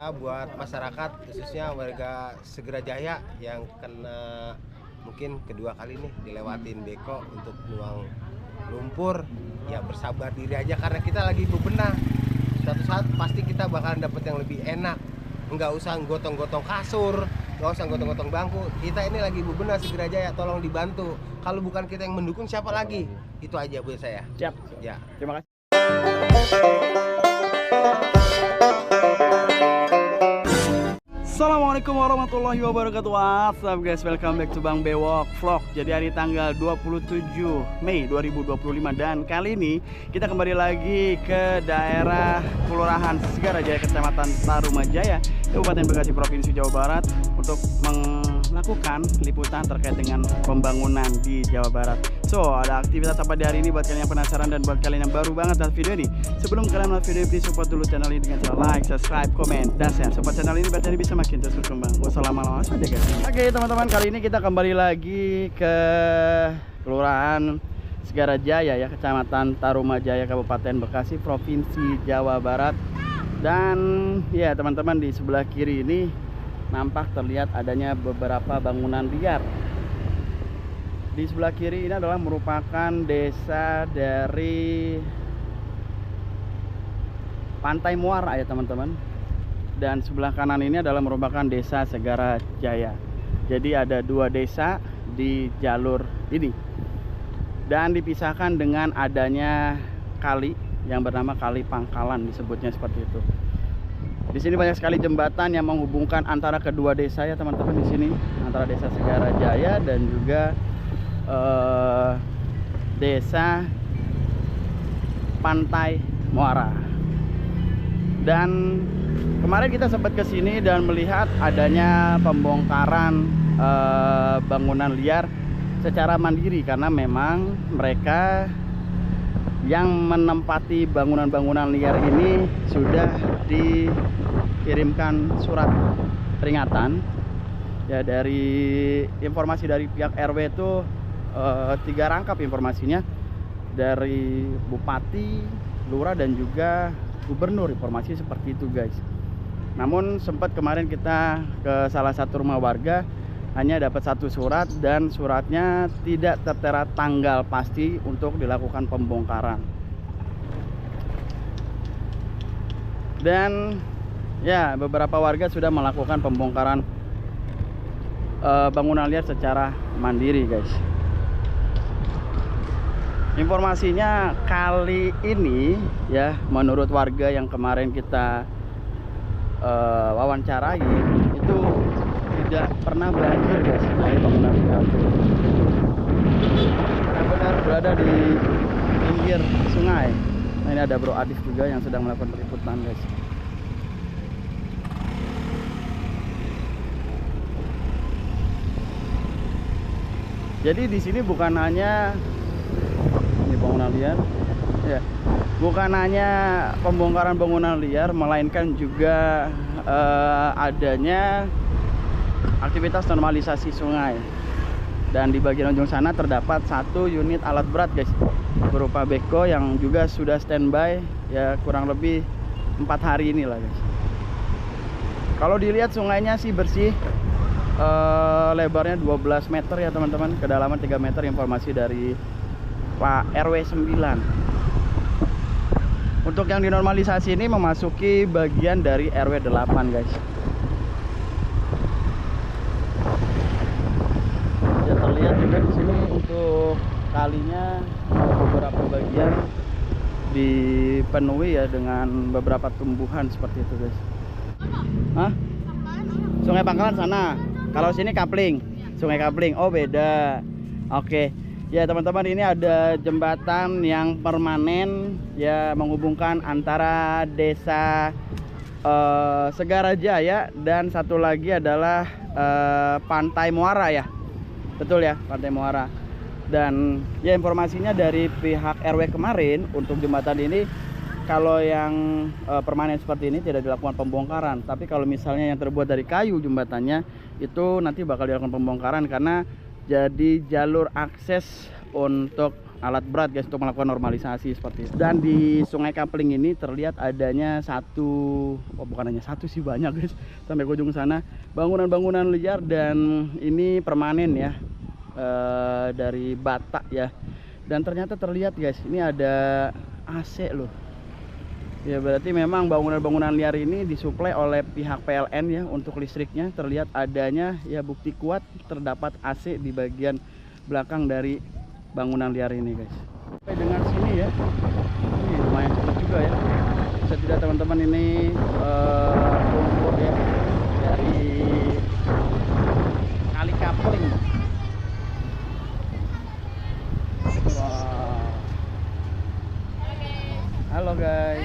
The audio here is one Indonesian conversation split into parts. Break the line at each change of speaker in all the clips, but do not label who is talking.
Buat masyarakat khususnya warga Segerajaya yang kena mungkin kedua kali nih dilewatin beko untuk buang lumpur, ya bersabar diri aja karena kita lagi bebenah. Suatu saat pasti kita bakalan dapet yang lebih enak. Nggak usah gotong-gotong kasur, nggak usah gotong-gotong bangku. Kita ini lagi bebenah Segerajaya, tolong dibantu. Kalau bukan kita yang mendukung, siapa lagi? Itu aja buat saya.
Siap.
Ya.
Terima kasih. Assalamualaikum warahmatullahi wabarakatuh. What's up guys, welcome back to Bang Bewok Vlog. Jadi hari tanggal 27 Mei 2025 dan kali ini kita kembali lagi ke daerah Kelurahan Segerajaya, Kecamatan Tarumajaya, Kabupaten Bekasi, Provinsi Jawa Barat untuk melakukan liputan terkait dengan pembangunan di Jawa Barat. So, ada aktivitas apa di hari ini buat kalian yang penasaran dan buat kalian yang baru banget lihat video ini. Sebelum kalian lihat video ini, please support dulu channel ini dengan cara like, subscribe, komen, dan share. Support channel ini biar jadi bisa makin terus berkembang. Wassalamualaikum saja guys. Oke teman-teman, kali ini kita kembali lagi ke Kelurahan Segerajaya ya, Kecamatan Tarumajaya, Kabupaten Bekasi, Provinsi Jawa Barat. Dan ya teman-teman, di sebelah kiri ini nampak terlihat adanya beberapa bangunan liar. Di sebelah kiri ini adalah merupakan desa dari Pantai Muara ya teman-teman. Dan sebelah kanan ini adalah merupakan desa Segerajaya. Jadi ada dua desa di jalur ini. Dan dipisahkan dengan adanya kali yang bernama Kali Pangkalan, disebutnya seperti itu. Di sini banyak sekali jembatan yang menghubungkan antara kedua desa ya teman-teman, di sini antara desa Segerajaya dan juga desa Pantai Muara. Dan kemarin kita sempat ke sini dan melihat adanya pembongkaran bangunan liar secara mandiri, karena memang mereka yang menempati bangunan-bangunan liar ini sudah dikirimkan surat peringatan ya. Dari informasi dari pihak RW itu 3 rangkap informasinya, dari Bupati, Lurah, dan juga Gubernur, informasi seperti itu guys. Namun sempat kemarin kita ke salah satu rumah warga, hanya dapat 1 surat dan suratnya tidak tertera tanggal pasti untuk dilakukan pembongkaran. Dan ya, beberapa warga sudah melakukan pembongkaran bangunan liar secara mandiri guys. Informasinya kali ini ya, menurut warga yang kemarin kita wawancarai, itu tidak pernah banjir guys dari bangunan liar. Benar-benar berada di pinggir sungai. Nah, ini ada Bro Adif juga yang sedang melakukan peliputan guys. Jadi di sini bukan hanya ini bangunan liar ya, bukan hanya pembongkaran bangunan liar, melainkan juga adanya aktivitas normalisasi sungai. Dan di bagian ujung sana terdapat 1 unit alat berat guys, berupa beko yang juga sudah standby ya, kurang lebih 4 hari ini lah guys. Kalau dilihat sungainya sih bersih, lebarnya 12 meter ya teman-teman, kedalaman 3 meter, informasi dari Pak RW 9. Untuk yang dinormalisasi ini memasuki bagian dari RW 8 guys. Ya, terlihat juga di sini untuk kalinya beberapa bagian dipenuhi ya dengan beberapa tumbuhan seperti itu guys. Hah? Sungai Pangkalan sana. Kalau sini Kapling, Sungai Kapling. Oh beda. Oke. Ya teman-teman, ini ada jembatan yang permanen ya, menghubungkan antara desa Segerajaya dan satu lagi adalah Pantai Muara ya. Betul ya, Pantai Muara. Dan ya, informasinya dari pihak RW kemarin untuk jembatan ini, kalau yang permanen seperti ini tidak dilakukan pembongkaran. Tapi kalau misalnya yang terbuat dari kayu jembatannya, itu nanti bakal dilakukan pembongkaran karena jadi jalur akses untuk alat berat guys untuk melakukan normalisasi seperti itu. Dan di Sungai Kapling ini terlihat adanya bukan hanya satu sih, banyak guys, sampai ke ujung sana bangunan-bangunan liar, dan ini permanen ya, dari bata ya. Dan ternyata terlihat guys, ini ada AC loh. Ya berarti memang bangunan-bangunan liar ini disuplai oleh pihak PLN ya untuk listriknya. Terlihat adanya ya bukti kuat terdapat AC di bagian belakang dari bangunan liar ini guys. Sampai dengan sini ya, ini lumayan cepat juga ya. Bisa tidak teman-teman, ini lumpur ya dari Kali Kapling. Wow. Halo guys.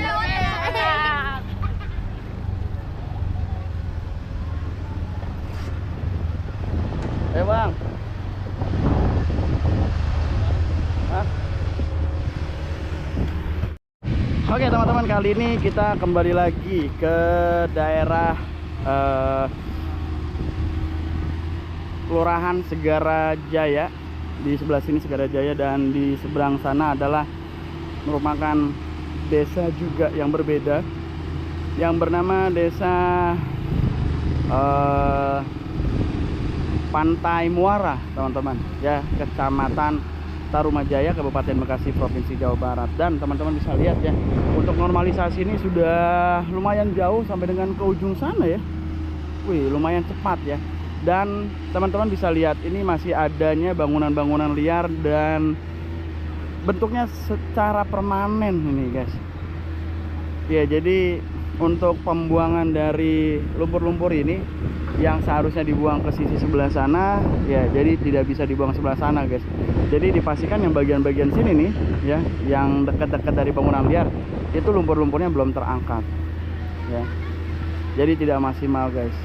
Bang. Hah? Oke teman-teman, kali ini kita kembali lagi ke daerah Kelurahan Segara Jaya. Di sebelah sini Segara Jaya, dan di seberang sana adalah merupakan desa juga yang berbeda yang bernama Desa Pantai Muara teman-teman ya, Kecamatan Tarumajaya, Kabupaten Bekasi, Provinsi Jawa Barat. Dan teman-teman bisa lihat ya, untuk normalisasi ini sudah lumayan jauh sampai dengan ke ujung sana ya. Wih, lumayan cepat ya. Dan teman-teman bisa lihat ini masih adanya bangunan-bangunan liar dan bentuknya secara permanen ini guys. Ya, jadi untuk pembuangan dari lumpur-lumpur ini yang seharusnya dibuang ke sisi sebelah sana ya, jadi tidak bisa dibuang sebelah sana guys. Jadi dipastikan yang bagian-bagian sini nih ya, yang dekat-dekat dari bangunan liar itu lumpur-lumpurnya belum terangkat ya, jadi tidak maksimal guys.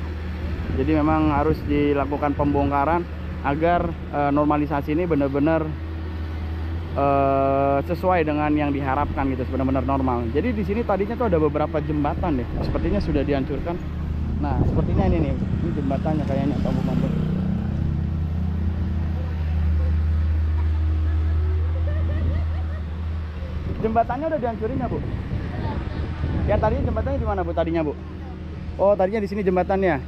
Jadi memang harus dilakukan pembongkaran agar normalisasi ini benar-benar sesuai dengan yang diharapkan gitu, benar-benar normal. Jadi di sini tadinya tuh ada beberapa jembatan deh, sepertinya sudah dihancurkan. Nah sepertinya ini nih, ini jembatannya kayaknya, atau bukan? Jembatannya udah dihancurin ya bu? Ya tadinya jembatannya di mana bu tadinya bu? Oh tadinya di sini jembatannya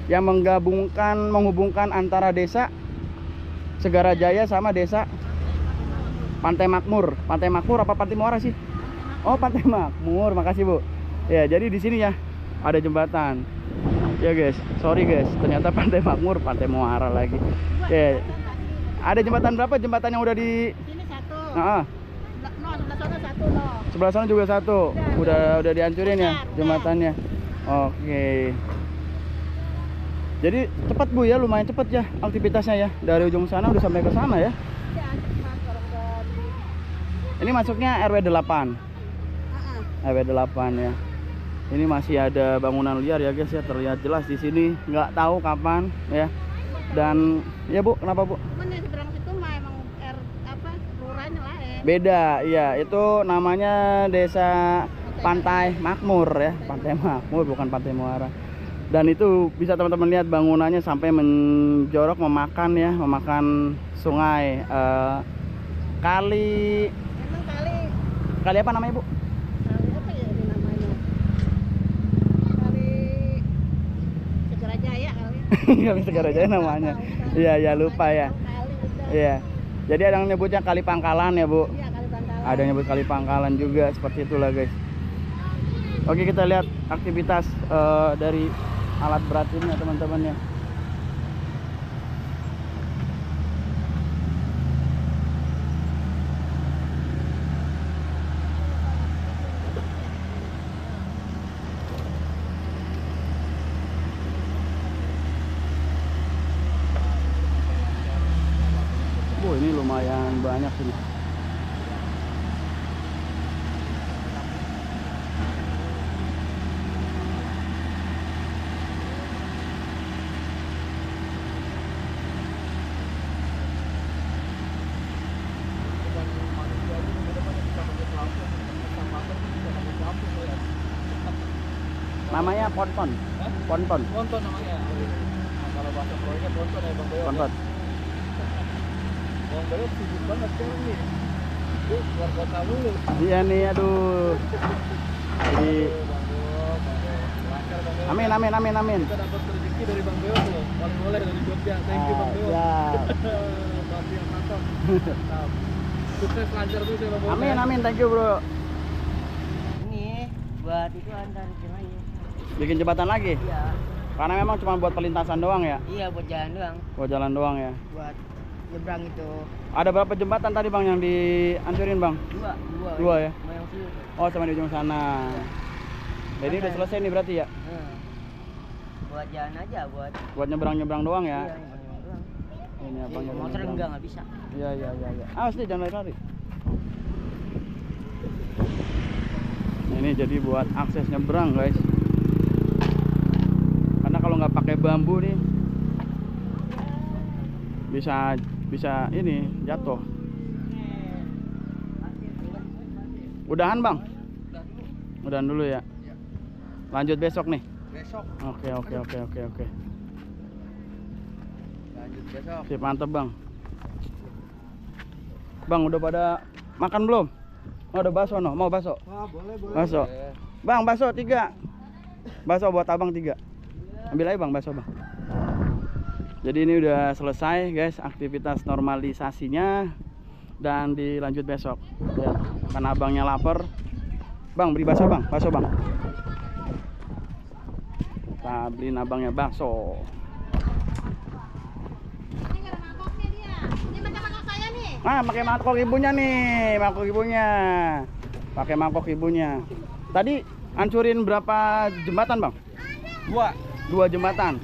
yang menghubungkan antara desa Segara Jaya sama desa Pantai Makmur. Pantai Makmur apa Pantai Muara sih? Oh Pantai Makmur, makasih bu. Ya jadi di sini ya ada jembatan. Ya guys, sorry guys, ternyata Pantai Makmur, Pantai Muara lagi. Ya, ada jembatan berapa? Jembatan yang udah di
sini satu.
Nah,
Sebelah sana satu no.
sebelah sana juga satu. Udah dihancurin ya jembatannya. Oke. Jadi cepat bu ya, lumayan cepat ya aktivitasnya ya. Dari ujung sana udah sampai ke sana ya. Ini masuknya RW 8. RW 8 ya. Ini masih ada bangunan liar ya guys ya, terlihat jelas di sini. Nggak tahu kapan ya. Dan ya bu, kenapa bu?
Cuman yang seberang situ mah emang kelurahannya lain.
Beda, iya. Itu namanya Desa Pantai Makmur ya, Pantai Makmur bukan Pantai Muara. Dan itu bisa teman-teman lihat bangunannya sampai menjorok memakan sungai kali.
Emang
Kali apa namanya bu?
kali apa ya ini namanya? Kali Segara Jaya kali.
Kali Segara Jaya namanya. Iya ya, lupa ya.
Kali udah.
Iya. Jadi ada yang nyebutnya Kali Pangkalan ya bu.
Iya kali Bangkalan.
Ada yang nyebut Kali Pangkalan juga, seperti itulah guys. Oke, kita lihat aktivitas dari alat berat ini ya teman-teman ya. Ini lumayan banyak ini. Namanya ponton. Ponton.
Ponton namanya. Nah, kalau bahasa proyeknya ponton ya Bang Beo.
Ponton.
Bang Beo sibuk banget sekarang nih. Keluar kota mulu.
Iya nih, aduh. Jadi
Lancar Bang Beo.
amin amin amin amin.
Kita dapat rezeki dari Bang Beo tuh. Paling oleh dari Jogja. Thank you Bang Beo.
Ya.
Bantu yang mantap. Mantap. Sukses lancar terus ya Bang Beo.
Amin amin, thank you bro.
Ini buat itu antar lagi.
Bikin jembatan lagi?
Iya.
Karena memang cuma buat perlintasan doang ya?
Iya buat jalan doang.
Buat jalan doang ya?
Buat nyebrang itu.
Ada berapa jembatan tadi bang yang dihancurin bang? Dua ya?
Sama yang sini tuh.
Oh sama di ujung sana. Jadi udah selesai nih berarti ya?
Buat jalan aja
Buat nyebrang-nyebrang doang ya?
Iya, nyebrang doang.
Ini abang
Motor
nyebrang-nyebrang.
enggak bisa.
Iya iya iya iya. Awas deh jangan lari-lari. Ini jadi buat akses nyebrang guys. Karena kalau nggak pakai bambu nih bisa ini jatuh. Udahan bang? Udahan dulu ya. Lanjut besok nih.
Besok.
Oke.
Lanjut besok.
Sip, mantep bang. Bang udah pada makan belum? Oh, ada bakso no, mau bakso?
Boleh.
Bakso. Bang, bakso 3. Bakso buat abang 3. Ambil aja bang bakso bang. Jadi ini udah selesai guys aktivitas normalisasinya dan dilanjut besok. Ya, karena abangnya lapar. Bang beli bakso bang, bakso bang. Kita beliin abangnya bakso.
Ini nggak ada mangkoknya dia. Ini pakai mangkok saya nih.
Ah, pakai mangkok ibunya nih, mangkok ibunya. Pakai mangkok ibunya. Tadi hancurin berapa jembatan, Bang? Dua jembatan.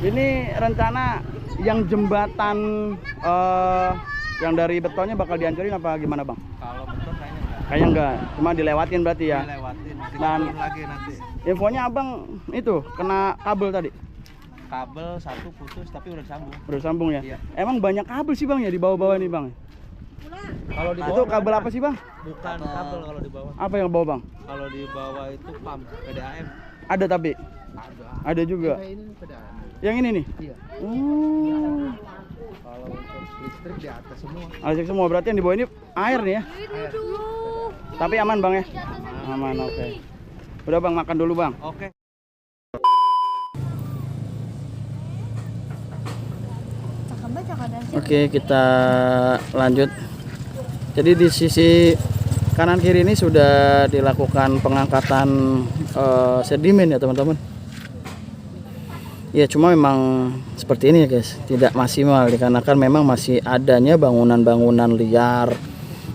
Ini rencana yang jembatan yang dari betonnya bakal dihancurin apa gimana, Bang?
Kalau betul kayaknya enggak.
Kayaknya enggak, cuma dilewatin berarti ya.
Dilewatin.
Dan-
Turun lagi nanti.
Infonya Abang itu kena kabel tadi.
Kabel satu putus tapi udah disambung.
Udah sambung ya?
Iya.
Emang banyak kabel sih, Bang ya di bawah-bawah nih, Bang.
Kalau di
Itu kabel apa sih, Bang?
Bukan kabel kalau di bawah.
Apa yang bawah, Bang?
Kalau di bawah itu pump PDAM.
Ada tapi.
Ada.
Ada juga.
Ini PDAM.
Yang ini nih.
Iya.
Oh.
Kalau untuk listrik di atas semua.
Listrik semua berarti yang di bawah ini air nih ya. Tapi aman bang ya? Aman, oke. Udah bang makan dulu bang.
Oke.
Oke kita lanjut. Jadi di sisi kanan kiri ini sudah dilakukan pengangkatan sedimen ya teman-teman. Ya cuma memang seperti ini ya guys, tidak maksimal dikarenakan memang masih adanya bangunan-bangunan liar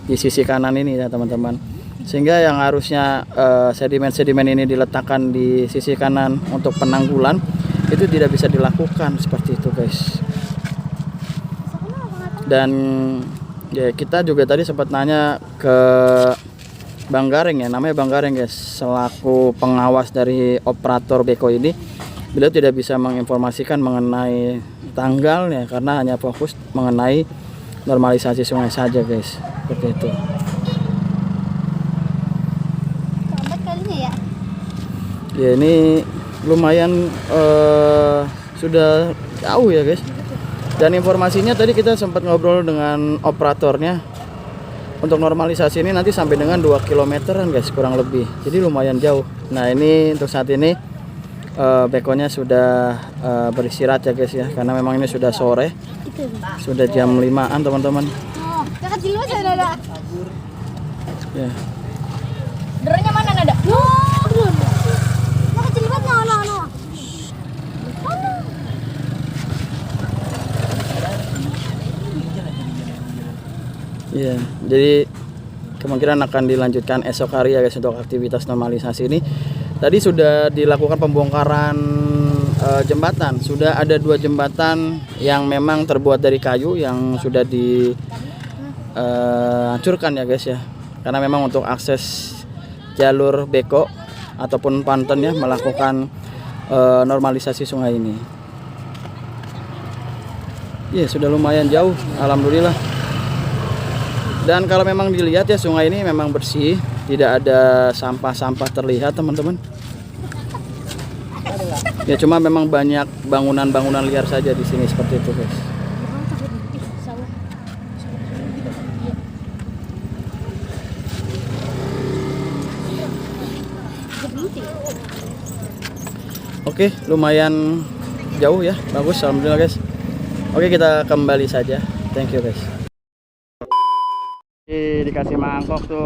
di sisi kanan ini ya teman-teman. Sehingga yang harusnya sedimen-sedimen ini diletakkan di sisi kanan untuk penanggulan itu tidak bisa dilakukan seperti itu guys. Dan ya kita juga tadi sempat nanya ke Bang Gareng ya, namanya Bang Gareng guys, selaku pengawas dari operator beko ini. Beliau tidak bisa menginformasikan mengenai tanggalnya karena hanya fokus mengenai normalisasi sungai saja guys, seperti itu.
Lambat kalinya ya.
Ya ini lumayan sudah jauh ya guys. Dan informasinya tadi kita sempat ngobrol dengan operatornya. Untuk normalisasi ini nanti sampai dengan 2 kilometeran guys kurang lebih. Jadi lumayan jauh. Nah ini untuk saat ini bekonya sudah beristirahat ya guys ya. Karena memang ini sudah sore. Sudah jam 5-an teman-teman.
Oh, yang kecil aja ada.
Ya.
Deranya mana ada? Oh, yang kecil banget no.
Iya, jadi kemungkinan akan dilanjutkan esok hari ya guys untuk aktivitas normalisasi ini. Tadi sudah dilakukan pembongkaran jembatan. Sudah ada 2 jembatan yang memang terbuat dari kayu yang sudah dihancurkan ya guys ya. Karena memang untuk akses jalur beko ataupun panten ya melakukan normalisasi sungai ini. Iya, sudah lumayan jauh, alhamdulillah. Dan kalau memang dilihat ya sungai ini memang bersih, tidak ada sampah-sampah terlihat teman-teman. Ya cuma memang banyak bangunan-bangunan liar saja di sini seperti itu guys. Oke, lumayan jauh ya, bagus, alhamdulillah guys. Oke, kita kembali saja. Thank you guys. Dikasih mangkok tuh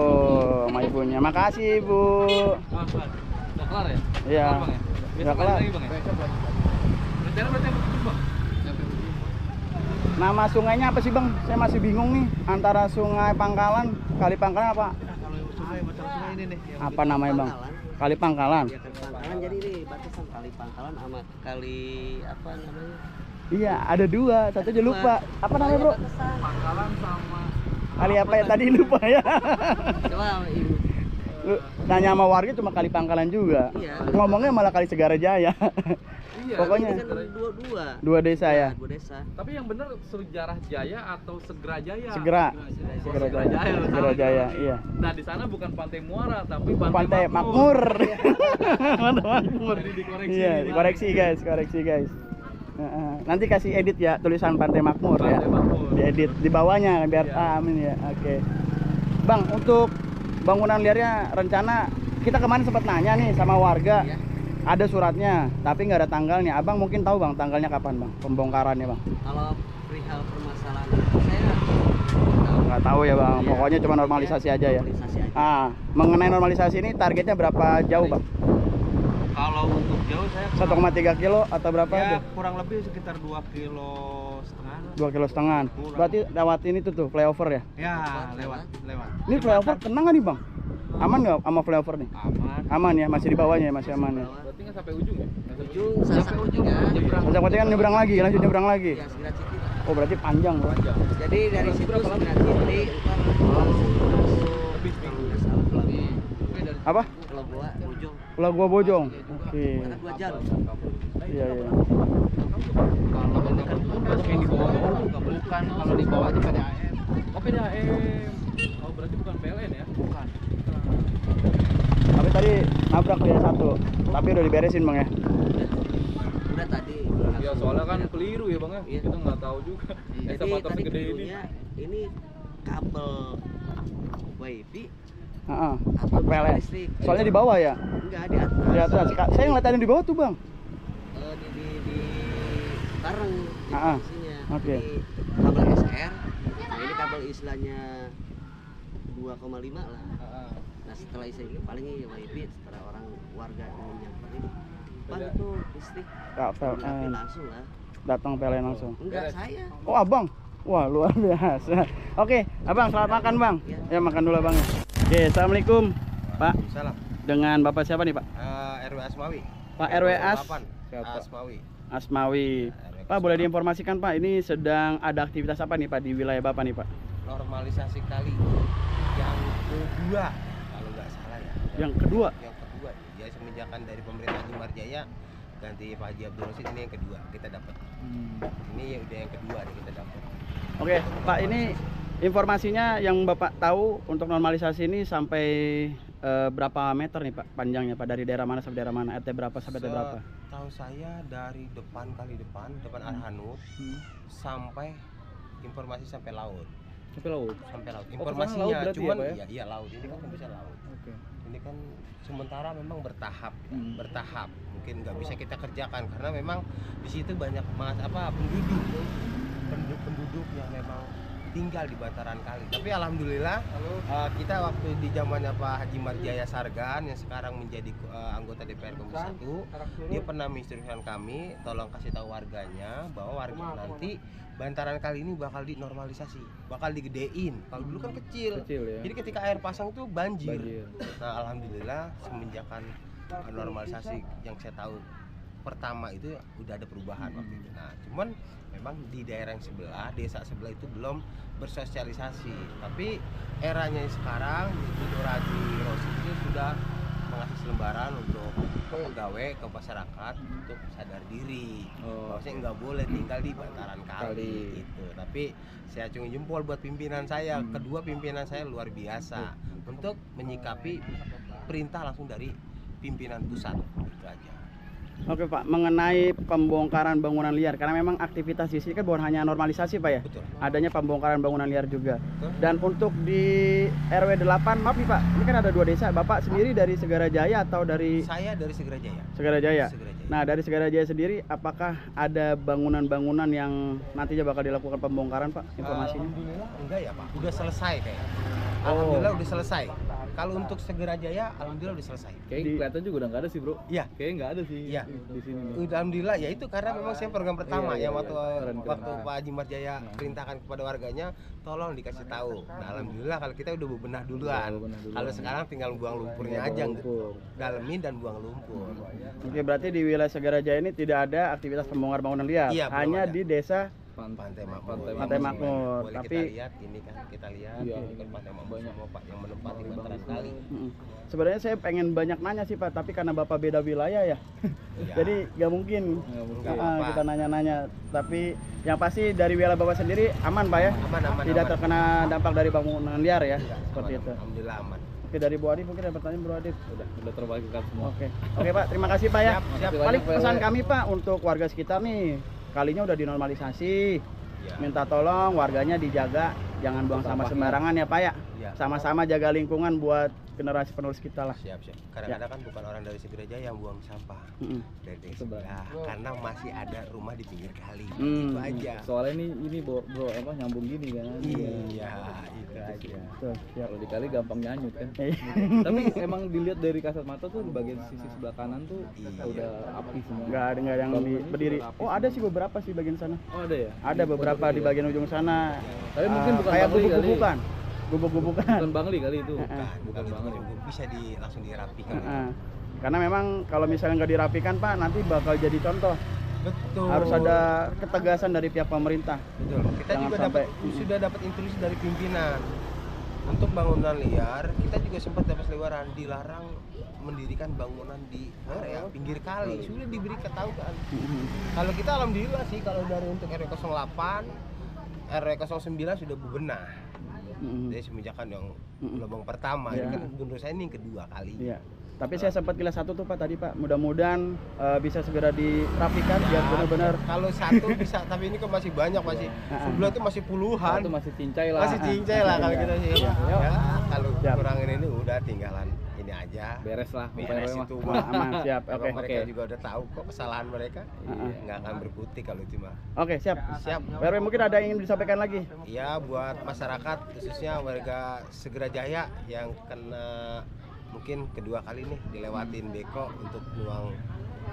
sama ibunya. Makasih ibu.
Udah kelar ya?
Iya.
Kelar, Bang, ya? Besok
Udah
balik
kelar.
lagi, Bang, ya? Rencana berarti sampai ujung, Bang? Sampai ujung.
Nama sungainya apa sih bang? Saya masih bingung nih antara Sungai Pangkalan, Kali Pangkalan apa?
Kalau sungai masalah sungai ini nih.
Apa namanya bang? Kali Pangkalan.
Ya Kali Pangkalan, jadi ini batasan Kali Pangkalan sama Kali apa namanya?
Iya, ada dua. Satu aja lupa. Apa namanya bro?
Pangkalan sama
Kali apa ya tadi lupa ya?
Coba ibu.
Lu nanya sama warga cuma Kali Pangkalan juga.
Iya.
Ngomongnya malah Kali Segara Jaya.
Iya.
Pokoknya
Ini kan dua-dua.
dua desa ya.
Dua desa.
Tapi yang bener Sejarah Jaya atau Segera Jaya?
Segera.
Segera
Segera Jaya. Segera Jaya, iya.
Nah, di sana bukan Pantai Muara, tapi
Pantai Makmur. Pantai Makmur.
Jadi dikoreksi.
Iya, dikoreksi guys, koreksi guys. Nanti kasih edit ya tulisan Pantai Makmur ya.
Pantai Makmur.
Diedit di bawahnya biar
Iya.
amin ya. Oke. Bang, untuk bangunan liarnya rencana kita kemarin sempat nanya nih sama warga.
Iya.
Ada suratnya, tapi nggak ada tanggalnya. Abang mungkin tahu bang tanggalnya kapan bang pembongkarannya bang?
Kalau perihal permasalahan itu saya tahu.
Nggak tahu ya bang.
Iya.
Pokoknya cuma normalisasi aja ya.
Normalisasi aja.
Mengenai normalisasi ini targetnya berapa jauh bang?
Kalau untuk jauh saya
1,3 kilo atau berapa?
ya kurang lebih sekitar 2,5 kilo.
2,5 kilo. Berarti lewatin itu tuh flyover ya?
Ya, lewat.
Ini flyover kena nggak nih bang? Aman nggak sama flyover nih?
Aman.
Aman ya, masih di bawahnya ya, masih aman ya.
Berarti nggak sampai ujung ya? Nggak sampai
Ujung sampai ujung ya.
Nyebrang.
Masih kan nyebrang lagi, lanjut nyebrang lagi.
Ya Segera Citi lah.
Oh berarti panjang bro.
Panjang.
Jadi dari situ
Berapa lama?
Segera Citi
Lebih
kalau
seminggu.
nggak salah pulang
Apa?
kalau gua ujung
Pulau Gua Bojong. Oke.
karena 2 jam.
Iya iya.
Kalau ini kan untuk yang di bawah bukan, kalau di bawah itu PDAM. Oh PDAM. Oh berarti bukan PLN ya? Bukan.
Tapi tadi nabrak dia satu, tapi udah diberesin bang ya.
Udah tadi.
Ya soalnya kan keliru ya bang ya.
Iya.
Kita nggak tahu juga.
Jadi
Eskavator
tadi
segede ini.
kelirunya ini kabel wifi
Heeh.
atau
PLN.
listrik.
Soalnya di bawah ya.
Enggak di atas.
Di atas. Saya ngeliat ada di bawah tuh bang.
Di bareng di
Ah, ah.
posisinya.
Oke.
Jadi kabel SR. Nah, ini kabel istilahnya 2,5 lah. Nah, setelah ini paling ini wifi setelah orang warga umum yang paling pan itu listrik.
Kak
Tapi
PLN
langsung lah.
datang PLN langsung.
Enggak saya.
Oh abang, wah luar biasa. Oke, abang selamat makan bang. Ya makan dulu abang. Oke, assalamualaikum Pak.
Salam.
Dengan bapak siapa nih Pak?
RW Asmawi.
Pak RW As
8. Asmawi.
Asmawi. Pak boleh diinformasikan Pak, ini sedang ada aktivitas apa nih Pak di wilayah Bapak nih Pak?
Normalisasi kali yang kedua kalau nggak salah ya.
Yang kedua.
Yang kedua ya semenjakan dari pemerintah Haji Marjaya ganti Pak Haji Abdul Rosid, ini yang kedua kita dapat. Ini ya udah yang kedua nih kita dapat.
Oke Pak, ini informasinya yang Bapak tahu untuk normalisasi ini sampai berapa meter nih Pak panjangnya Pak, dari daerah mana sampai daerah mana, RT berapa sampai RT berapa?
Tahu saya dari depan Arhanud sampai informasi sampai laut.
Sampai laut.
Sampai laut.
Oh, kesana
Informasinya
laut berarti
cuman
ya, Pak, ya?
iya laut. Ini kan bisa laut.
Oke.
Ini kan sementara memang bertahap ya, bertahap. Mungkin nggak bisa kita kerjakan karena memang di situ banyak penduduk yang memang tinggal di bantaran kali. Tapi alhamdulillah kita waktu di zamannya Pak Haji Marjaya Sargan yang sekarang menjadi anggota DPR Komisi 1, dia pernah menginstruksikan kami tolong kasih tahu warganya bahwa warga nanti bantaran kali ini bakal dinormalisasi, bakal digedein. Kalau dulu kan kecil.
Ya.
Jadi ketika air pasang tuh banjir. Nah, alhamdulillah semenjakan normalisasi yang saya tahu pertama itu udah ada perubahan waktu itu. Nah, cuman memang di daerah yang sebelah, desa sebelah itu belum bersosialisasi. Tapi eranya sekarang itu Haji Rosid itu sudah mengasih lembaran untuk pegawai ke masyarakat untuk sadar diri. Maksudnya nggak boleh tinggal di bantaran kali itu. Tapi saya acungi jempol buat pimpinan saya. Kedua pimpinan saya luar biasa untuk menyikapi perintah langsung dari pimpinan pusat. Itu aja.
Oke Pak, mengenai pembongkaran bangunan liar, karena memang aktivitas di sini kan bukan hanya normalisasi Pak ya,
Betul.
adanya pembongkaran bangunan liar juga.
Betul.
Dan untuk di RW 8, maaf nih Pak, ini kan ada 2 desa, Bapak sendiri dari Segara Jaya atau dari
Saya dari Segera Jaya.
Segara Jaya?
Segera Jaya.
Nah, dari Segarajaya sendiri, apakah ada bangunan-bangunan yang nantinya bakal dilakukan pembongkaran, Pak? Informasinya?
Alhamdulillah enggak ya Pak, udah selesai kayak.
Oh.
Alhamdulillah udah selesai. Kalau untuk Segarajaya, alhamdulillah udah selesai.
Kayak kelihatan juga udah nggak ada sih bro.
Iya.
Kayaknya nggak ada sih.
Iya.
Di sini nih.
Alhamdulillah ya itu karena memang saya program pertama
Iya,
ya
iya,
waktu
iya. Keren, keren.
waktu Pak Haji Marjaya perintahkan kepada warganya tolong dikasih tahu. Nah alhamdulillah kalau kita udah bebenah duluan.
Bebenah duluan.
Kalau sekarang tinggal buang lumpurnya
Buang
aja,
lumpur.
dalemin dan buang lumpur.
Oke, berarti di wilayah Segarajaya ini tidak ada aktivitas pembongkar bangunan liar,
Iya, belum
hanya
ada.
di desa.
Pantai Makmur.
Pantai Makmur.
Boleh
Tapi-
kita lihat ini kan kita lihat
Iya.
ini kan Pantai Makmur semua Pak yang menempati bantaran kali.
Sebenarnya saya pengen banyak nanya sih Pak, tapi karena Bapak beda wilayah ya,
Iya.
jadi nggak mungkin
Nggak mungkin.
Nggak apa-apa.
kita nanya-nanya. Tapi yang pasti dari wilayah Bapak sendiri aman Pak ya,
Aman.
tidak terkena dampak dari bangunan liar ya,
Iya,
seperti
aman.
itu.
Alhamdulillah aman.
Oke, dari Bu Adif mungkin ada pertanyaan Bu Adif.
Udah terbagikan semua.
Oke Pak, terima kasih Pak ya.
Siap, siap.
Paling
Banyak,
pesan
Pak.
kami Pak untuk warga sekitar nih, kalinya udah dinormalisasi.
Iya.
Minta tolong warganya dijaga, jangan buang sampah sembarangan ya Pak ya.
Iya.
Sama-sama jaga lingkungan buat generasi penerus kita lah.
Siap. Kadang-kadang kan bukan orang dari Segarajaya yang buang sampah.
Mm-mm.
Dari desa
Sebelah.
sebelah. Karena masih ada rumah di pinggir kali.
Hmm.
Itu aja.
Soalnya ini bro apa nyambung gini kan.
Iya, itu aja.
Tuh, siap.
Kalau dikali gampang nyanyut kan.
Iya.
Tapi emang dilihat dari kasat mata tuh di bagian sisi sebelah kanan tuh
Iya.
udah api semua.
Nggak ada yang
Bangunannya
berdiri.
juga rapi
Oh, ada sih beberapa sih bagian sana.
Oh ada ya?
Ada beberapa di bagian ujung sana.
Tapi mungkin bukan
kayak
Bangli kali.
gubuk-gubukan. Gubuk-gubukan.
Bukan Bangli kali itu.
Bukan
Bangli.
bisa langsung dirapikan.
Heeh. Karena memang kalau misalnya nggak dirapikan Pak, nanti bakal jadi contoh.
Betul.
Harus ada ketegasan dari pihak pemerintah.
Betul. Kita
Jangan
juga
sampai-
sudah dapat instruksi dari pimpinan. Untuk bangunan liar, kita juga sempat dapat selebaran dilarang mendirikan bangunan di area pinggir kali. Sudah diberi ketahuan. Kalau kita alhamdulillah sih kalau dari untuk RW 08, RW 09 sudah bebenah. Jadi semenjak yang gelombang pertama,
Iya.
ini kan gubernur saya ini yang kedua kali.
Iya. Tapi saya sempat kilas satu tuh Pak tadi Pak. Mudah-mudahan bisa segera dirapikan biar benar-benar.
Kalau satu bisa, tapi ini kan masih banyak masih. Sebelah itu masih puluhan.
Itu masih cincai lah.
Masih cincai lah kalau kita sih.
Iya.
Ya, kalau
Siap.
kurangin ini udah tinggalan ini aja.
Beres lah.
Beres
PRW mah.
itu
Aman, siap.
Memang
Oke.
mereka juga udah tahu kok kesalahan mereka.
Heeh.
Nggak akan berkutik kalau itu mah.
Oke, siap.
Siap.
PRW mungkin ada yang ingin disampaikan lagi?
Ya buat masyarakat khususnya warga Segarajaya yang kena mungkin kedua kali nih dilewatin beko untuk buang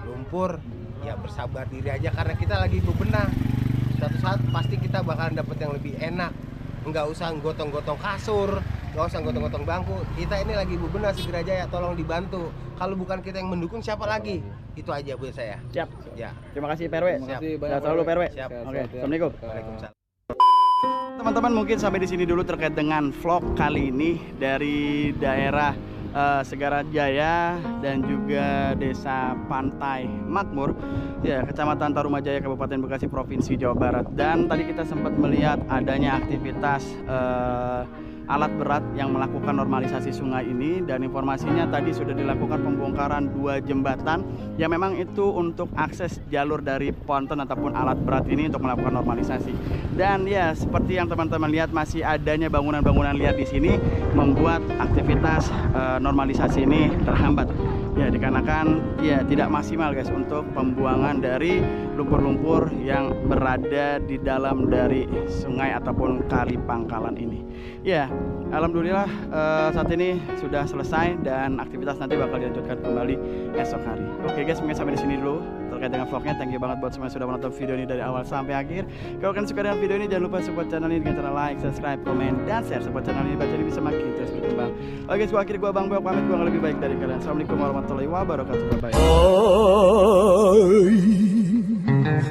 lumpur, ya bersabar diri aja karena kita lagi bebenah. Suatu saat pasti kita bakalan dapat yang lebih enak. Nggak usah gotong-gotong kasur, nggak usah gotong-gotong bangku. Kita ini lagi bebenah Segarajaya, tolong dibantu. Kalau bukan kita yang mendukung siapa lagi? Itu aja buat saya.
Siap.
Ya.
Terima kasih PRW.
Terima kasih
Siap.
banyak.
Sehat selalu PRW.
Siap.
Oke, Assalamualaikum.
Waalaikumsalam.
Teman-teman mungkin sampai di sini dulu terkait dengan vlog kali ini dari daerah Segarajaya dan juga Desa Pantai Makmur, ya Kecamatan Tarumajaya, Kabupaten Bekasi, Provinsi Jawa Barat. Dan tadi kita sempat melihat adanya aktivitas alat berat yang melakukan normalisasi sungai ini, dan informasinya tadi sudah dilakukan pembongkaran 2 jembatan yang memang itu untuk akses jalur dari ponton ataupun alat berat ini untuk melakukan normalisasi. Dan ya seperti yang teman-teman lihat, masih adanya bangunan-bangunan liar di sini membuat aktivitas normalisasi ini terhambat. Ya dikarenakan ya tidak maksimal guys untuk pembuangan dari lumpur-lumpur yang berada di dalam dari sungai ataupun kali Pangkalan ini. Ya, alhamdulillah saat ini sudah selesai dan aktivitas nanti bakal dilanjutkan kembali esok hari. Oke guys, mungkin sampai di sini dulu terkait dengan vlognya. Thank you banget buat semua yang sudah menonton video ini dari awal sampai akhir. Kalau kalian suka dengan video ini, jangan lupa support channel ini dengan cara like, subscribe, komen, dan share. Support channel ini biar bisa makin terus berkembang. Oke guys, gua akhiri, gua Bang Beok pamit, gua nggak lebih baik dari kalian. Assalamualaikum warahmatullahi wabarakatuh. Bye.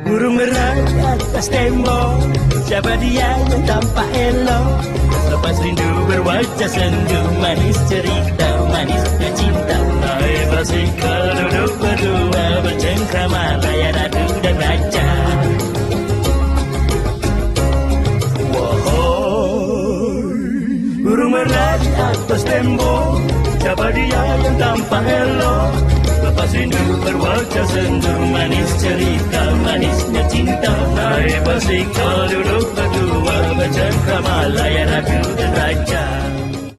Burung merak atas tembok, siapa dia yang tampak elok? Lepas rindu berwajah sendu, manis cerita, manisnya cinta. Hai basikal duduk berdua, bercengkrama layar ratu dan raja. Wahai burung merak atas tembok, siapa dia yang tampak elok? Lepas rindu berwajah sendu, manis cerita, manisnya cinta. Naik basikal duduk berdua, bercengkrama layar ratu dan raja.